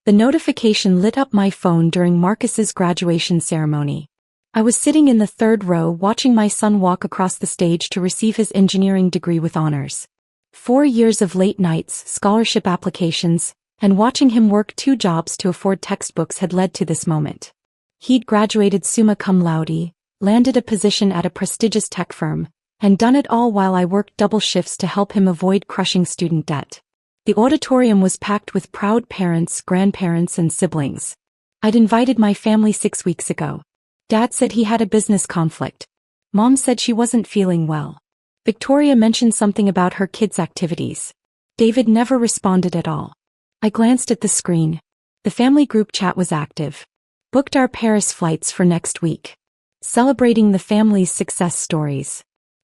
The notification lit up my phone during Marcus's graduation ceremony. I was sitting in the third row watching my son walk across the stage to receive his engineering degree with honors. 4 years of late nights, scholarship applications, and watching him work 2 jobs to afford textbooks had led to this moment. He'd graduated summa cum laude, landed a position at a prestigious tech firm, and done it all while I worked double shifts to help him avoid crushing student debt. The auditorium was packed with proud parents, grandparents, and siblings. I'd invited my family 6 weeks ago. Dad said he had a business conflict. Mom said she wasn't feeling well. Victoria mentioned something about her kids' activities. David never responded at all. I glanced at the screen. The family group chat was active. Booked our Paris flights for next week. Celebrating the family's success stories.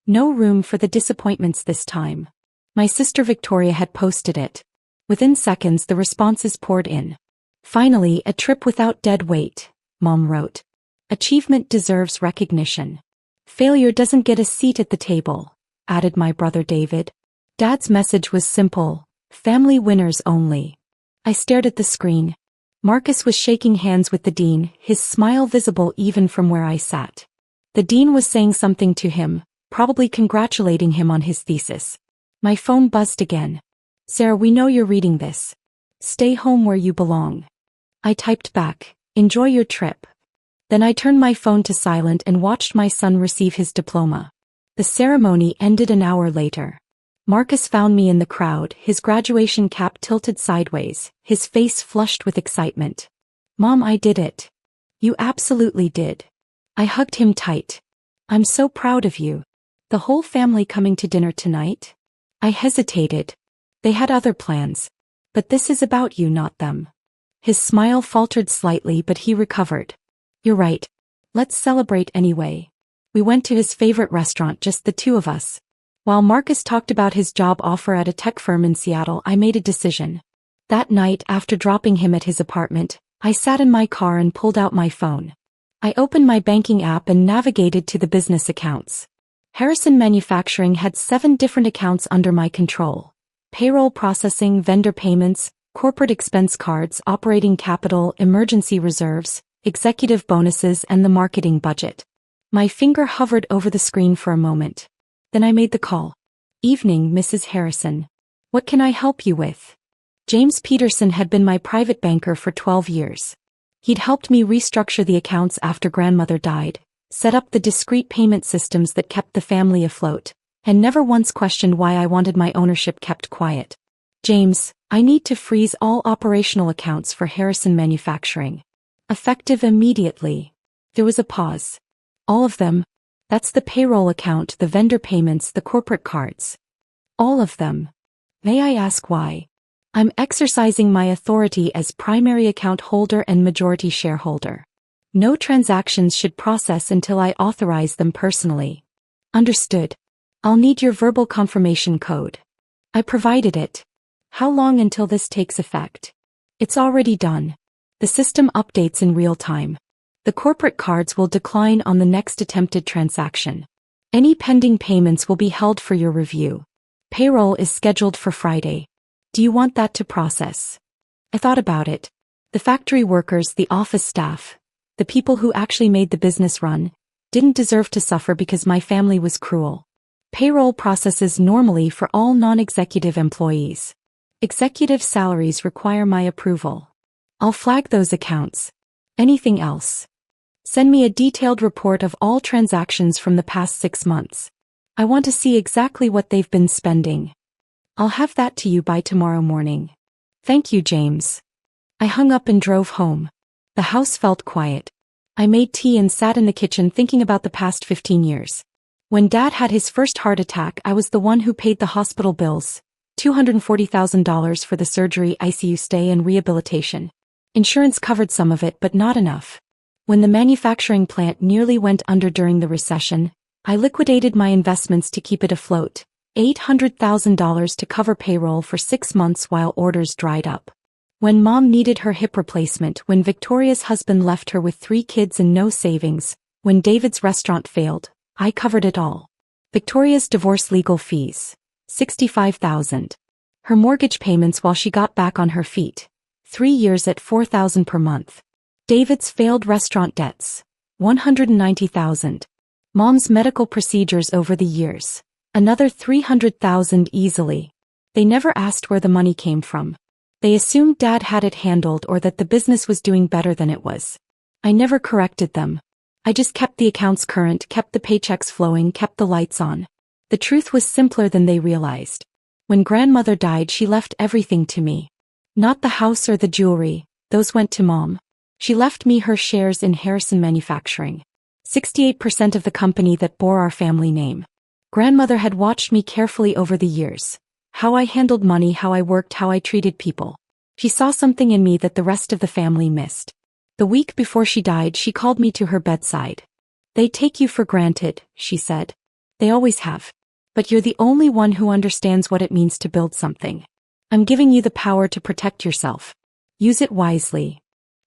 No room for the disappointments this time. My sister Victoria had posted it. Within seconds the responses poured in. Finally, a trip without dead weight, Mom wrote. Achievement deserves recognition. Failure doesn't get a seat at the table, added my brother David. Dad's message was simple, family winners only. I stared at the screen. Marcus was shaking hands with the dean, his smile visible even from where I sat. The dean was saying something to him, probably congratulating him on his thesis. My phone buzzed again. Sarah, we know you're reading this. Stay home where you belong. I typed back, enjoy your trip. Then I turned my phone to silent and watched my son receive his diploma. The ceremony ended an hour later. Marcus found me in the crowd, his graduation cap tilted sideways, his face flushed with excitement. Mom, I did it. You absolutely did. I hugged him tight. I'm so proud of you. The whole family coming to dinner tonight? I hesitated. They had other plans. But this is about you, not them. His smile faltered slightly, but he recovered. You're right. Let's celebrate anyway. We went to his favorite restaurant, just the 2 of us. While Marcus talked about his job offer at a tech firm in Seattle, I made a decision. That night, after dropping him at his apartment, I sat in my car and pulled out my phone. I opened my banking app and navigated to the business accounts. Harrison Manufacturing had 7 different accounts under my control. Payroll processing, vendor payments, corporate expense cards, operating capital, emergency reserves, executive bonuses, and the marketing budget. My finger hovered over the screen for a moment. Then I made the call. Evening, Mrs. Harrison. What can I help you with? James Peterson had been my private banker for 12 years. He'd helped me restructure the accounts after grandmother died, set up the discrete payment systems that kept the family afloat, and never once questioned why I wanted my ownership kept quiet. James, I need to freeze all operational accounts for Harrison Manufacturing. Effective immediately. There was a pause. All of them? That's the payroll account, the vendor payments, the corporate cards. All of them. May I ask why? I'm exercising my authority as primary account holder and majority shareholder. No transactions should process until I authorize them personally. Understood. I'll need your verbal confirmation code. I provided it. How long until this takes effect? It's already done. The system updates in real time. The corporate cards will decline on the next attempted transaction. Any pending payments will be held for your review. Payroll is scheduled for Friday. Do you want that to process? I thought about it. The factory workers, the office staff, the people who actually made the business run, didn't deserve to suffer because my family was cruel. Payroll processes normally for all non-executive employees. Executive salaries require my approval. I'll flag those accounts. Anything else? Send me a detailed report of all transactions from the past 6 months. I want to see exactly what they've been spending. I'll have that to you by tomorrow morning. Thank you, James. I hung up and drove home. The house felt quiet. I made tea and sat in the kitchen thinking about the past 15 years. When Dad had his first heart attack, I was the one who paid the hospital bills, $240,000 for the surgery, ICU stay, and rehabilitation. Insurance covered some of it, but not enough. When the manufacturing plant nearly went under during the recession, I liquidated my investments to keep it afloat, $800,000 to cover payroll for 6 months while orders dried up. When Mom needed her hip replacement, when Victoria's husband left her with 3 kids and no savings, when David's restaurant failed, I covered it all. Victoria's divorce legal fees, $65,000. Her mortgage payments while she got back on her feet, 3 years at $4,000 per month. David's failed restaurant debts. $190,000. Mom's medical procedures over the years. Another $300,000 easily. They never asked where the money came from. They assumed Dad had it handled or that the business was doing better than it was. I never corrected them. I just kept the accounts current, kept the paychecks flowing, kept the lights on. The truth was simpler than they realized. When grandmother died, she left everything to me. Not the house or the jewelry, those went to Mom. She left me her shares in Harrison Manufacturing. 68% of the company that bore our family name. Grandmother had watched me carefully over the years. How I handled money, how I worked, how I treated people. She saw something in me that the rest of the family missed. The week before she died, she called me to her bedside. They take you for granted, she said. They always have. But you're the only one who understands what it means to build something. I'm giving you the power to protect yourself. Use it wisely.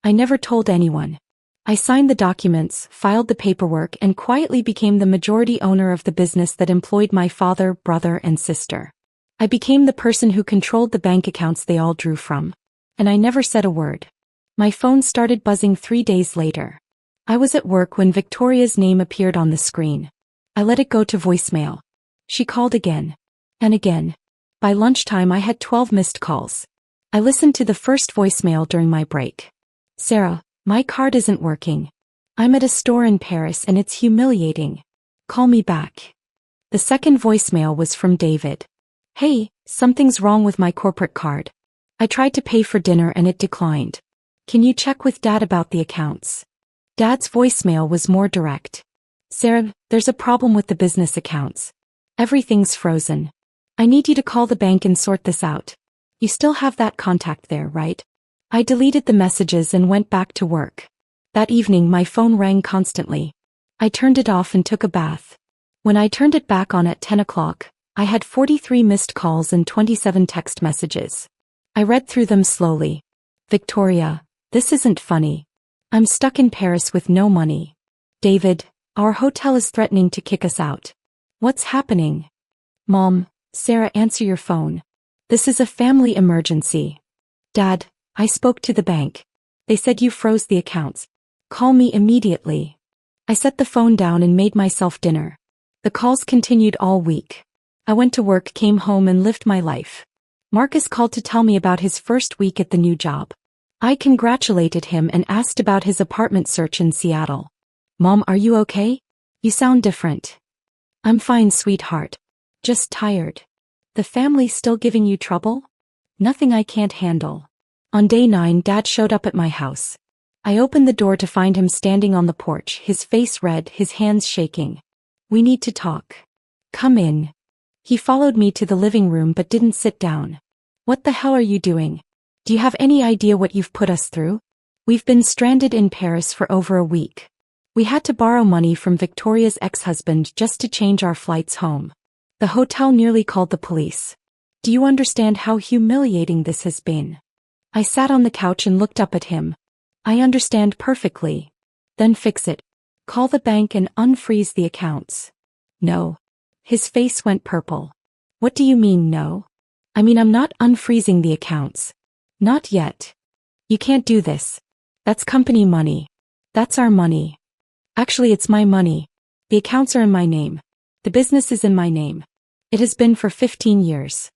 I never told anyone. I signed the documents, filed the paperwork, and quietly became the majority owner of the business that employed my father, brother, and sister. I became the person who controlled the bank accounts they all drew from. And I never said a word. My phone started buzzing 3 days later. I was at work when Victoria's name appeared on the screen. I let it go to voicemail. She called again. And again. By lunchtime I had 12 missed calls. I listened to the first voicemail during my break. Sarah, my card isn't working. I'm at a store in Paris and it's humiliating. Call me back. The second voicemail was from David. Hey, something's wrong with my corporate card. I tried to pay for dinner and it declined. Can you check with Dad about the accounts? Dad's voicemail was more direct. Sarah, there's a problem with the business accounts. Everything's frozen. I need you to call the bank and sort this out. You still have that contact there, right? I deleted the messages and went back to work. That evening my phone rang constantly. I turned it off and took a bath. When I turned it back on at 10 o'clock, I had 43 missed calls and 27 text messages. I read through them slowly. Victoria, this isn't funny. I'm stuck in Paris with no money. David, our hotel is threatening to kick us out. What's happening? Mom, Sarah, answer your phone. This is a family emergency. Dad, I spoke to the bank. They said you froze the accounts. Call me immediately. I set the phone down and made myself dinner. The calls continued all week. I went to work, came home and lived my life. Marcus called to tell me about his first week at the new job. I congratulated him and asked about his apartment search in Seattle. Mom, are you okay? You sound different. I'm fine, sweetheart. Just tired. The family still giving you trouble? Nothing I can't handle. On day 9, Dad showed up at my house. I opened the door to find him standing on the porch, his face red, his hands shaking. We need to talk. Come in. He followed me to the living room but didn't sit down. What the hell are you doing? Do you have any idea what you've put us through? We've been stranded in Paris for over a week. We had to borrow money from Victoria's ex-husband just to change our flights home. The hotel nearly called the police. Do you understand how humiliating this has been? I sat on the couch and looked up at him. I understand perfectly. Then fix it. Call the bank and unfreeze the accounts. No. His face went purple. What do you mean, no? I mean, I'm not unfreezing the accounts. Not yet. You can't do this. That's company money. That's our money. Actually, it's my money. The accounts are in my name. The business is in my name. It has been for 15 years.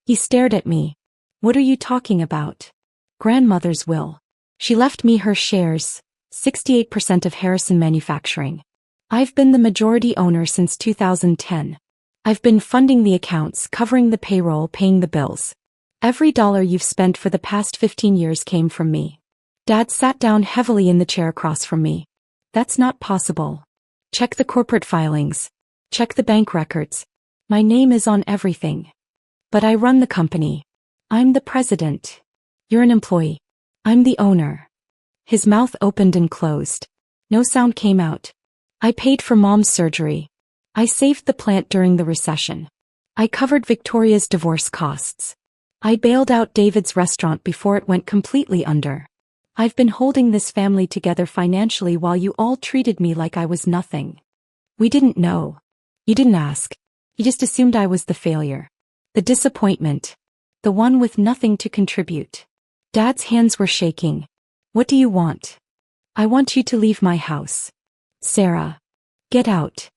He stared at me. What are you talking about? Grandmother's will. She left me her shares, 68% of Harrison Manufacturing. I've been the majority owner since 2010. I've been funding the accounts, covering the payroll, paying the bills. Every dollar you've spent for the past 15 years came from me. Dad sat down heavily in the chair across from me. That's not possible. Check the corporate filings. Check the bank records. My name is on everything. But I run the company. I'm the president. You're an employee. I'm the owner. His mouth opened and closed. No sound came out. I paid for Mom's surgery. I saved the plant during the recession. I covered Victoria's divorce costs. I bailed out David's restaurant before it went completely under. I've been holding this family together financially while you all treated me like I was nothing. We didn't know. You didn't ask. You just assumed I was the failure. The disappointment. The one with nothing to contribute. Dad's hands were shaking. What do you want? I want you to leave my house. Sarah. Get out.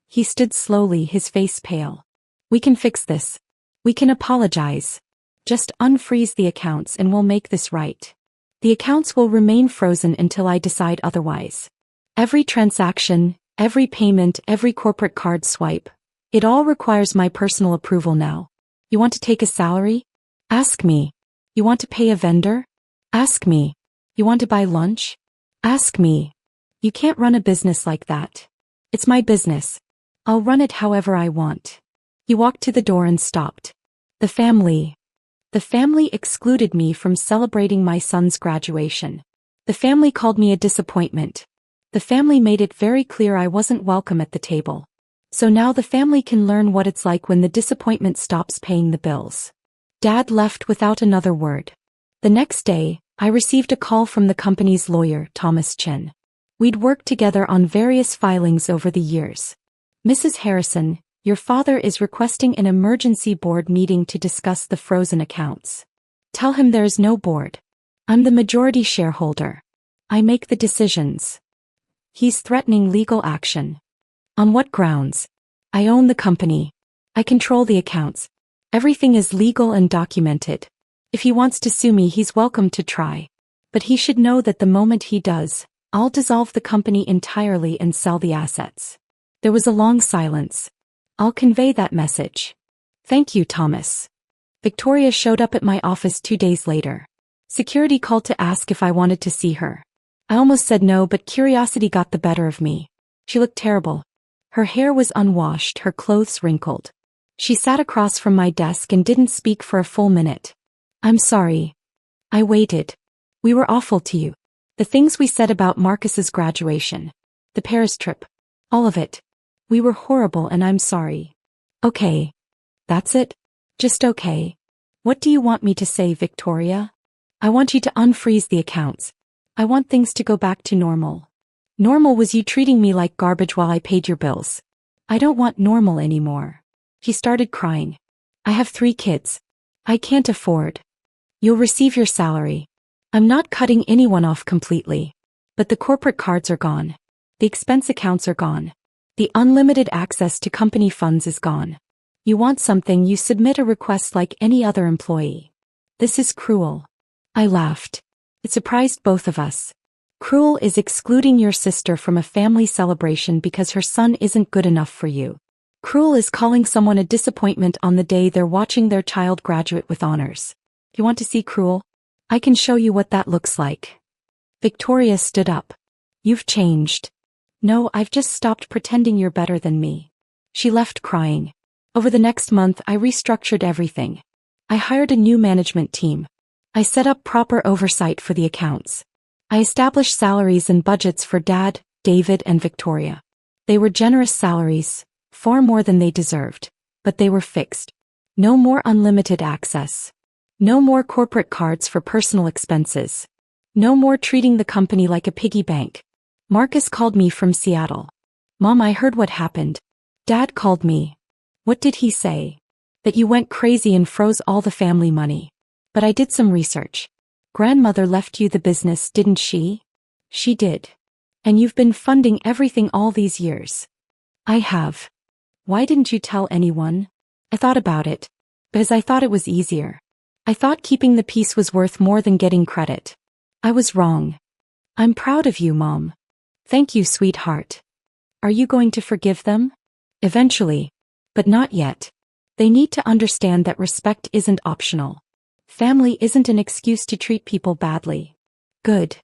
He stood slowly, his face pale. We can fix this. We can apologize. Just unfreeze the accounts and we'll make this right. The accounts will remain frozen until I decide otherwise. Every transaction, every payment, every corporate card swipe, it all requires my personal approval now. You want to take a salary? Ask me. You want to pay a vendor? Ask me. You want to buy lunch? Ask me. You can't run a business like that. It's my business. I'll run it however I want. He walked to the door and stopped. The family excluded me from celebrating my son's graduation. The family called me a disappointment. The family made it very clear I wasn't welcome at the table. So now the family can learn what it's like when the disappointment stops paying the bills. Dad left without another word. The next day, I received a call from the company's lawyer, Thomas Chen. We'd worked together on various filings over the years. Mrs. Harrison, your father is requesting an emergency board meeting to discuss the frozen accounts. Tell him there is no board. I'm the majority shareholder. I make the decisions. He's threatening legal action. On what grounds? I own the company. I control the accounts. Everything is legal and documented. If he wants to sue me, he's welcome to try. But he should know that the moment he does, I'll dissolve the company entirely and sell the assets. There was a long silence. I'll convey that message. Thank you, Thomas. Victoria showed up at my office 2 days later. Security called to ask if I wanted to see her. I almost said no, but curiosity got the better of me. She looked terrible. Her hair was unwashed, her clothes wrinkled. She sat across from my desk and didn't speak for a full minute. I'm sorry. I waited. We were awful to you. The things we said about Marcus's graduation. The Paris trip. All of it. We were horrible and I'm sorry. Okay. That's it? Just okay. What do you want me to say, Victoria? I want you to unfreeze the accounts. I want things to go back to normal. Normal was you treating me like garbage while I paid your bills. I don't want normal anymore. He started crying. I have 3 kids. I can't afford. You'll receive your salary. I'm not cutting anyone off completely. But the corporate cards are gone. The expense accounts are gone. The unlimited access to company funds is gone. You want something, you submit a request like any other employee. This is cruel. I laughed. It surprised both of us. Cruel is excluding your sister from a family celebration because her son isn't good enough for you. Cruel is calling someone a disappointment on the day they're watching their child graduate with honors. You want to see cruel? I can show you what that looks like. Victoria stood up. You've changed. No, I've just stopped pretending you're better than me. She left crying. Over the next month, I restructured everything. I hired a new management team. I set up proper oversight for the accounts. I established salaries and budgets for Dad, David, and Victoria. They were generous salaries, far more than they deserved, but they were fixed. No more unlimited access. No more corporate cards for personal expenses. No more treating the company like a piggy bank. Marcus called me from Seattle. Mom, I heard what happened. Dad called me. What did he say? That you went crazy and froze all the family money. But I did some research. Grandmother left you the business, didn't she? She did. And you've been funding everything all these years. I have. Why didn't you tell anyone? I thought about it. Because I thought it was easier. I thought keeping the peace was worth more than getting credit. I was wrong. I'm proud of you, Mom. Thank you, sweetheart. Are you going to forgive them? Eventually. But not yet. They need to understand that respect isn't optional. Family isn't an excuse to treat people badly. Good.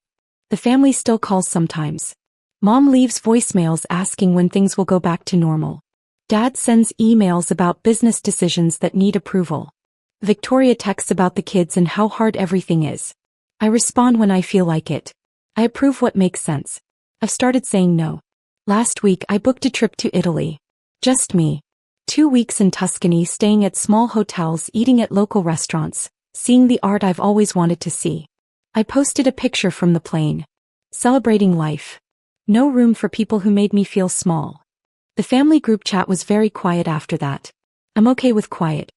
The family still calls sometimes. Mom leaves voicemails asking when things will go back to normal. Dad sends emails about business decisions that need approval. Victoria texts about the kids and how hard everything is. I respond when I feel like it. I approve what makes sense. I've started saying no. Last week I booked a trip to Italy. Just me. 2 weeks in Tuscany, staying at small hotels, eating at local restaurants, seeing the art I've always wanted to see. I posted a picture from the plane. Celebrating life. No room for people who made me feel small. The family group chat was very quiet after that. I'm okay with quiet.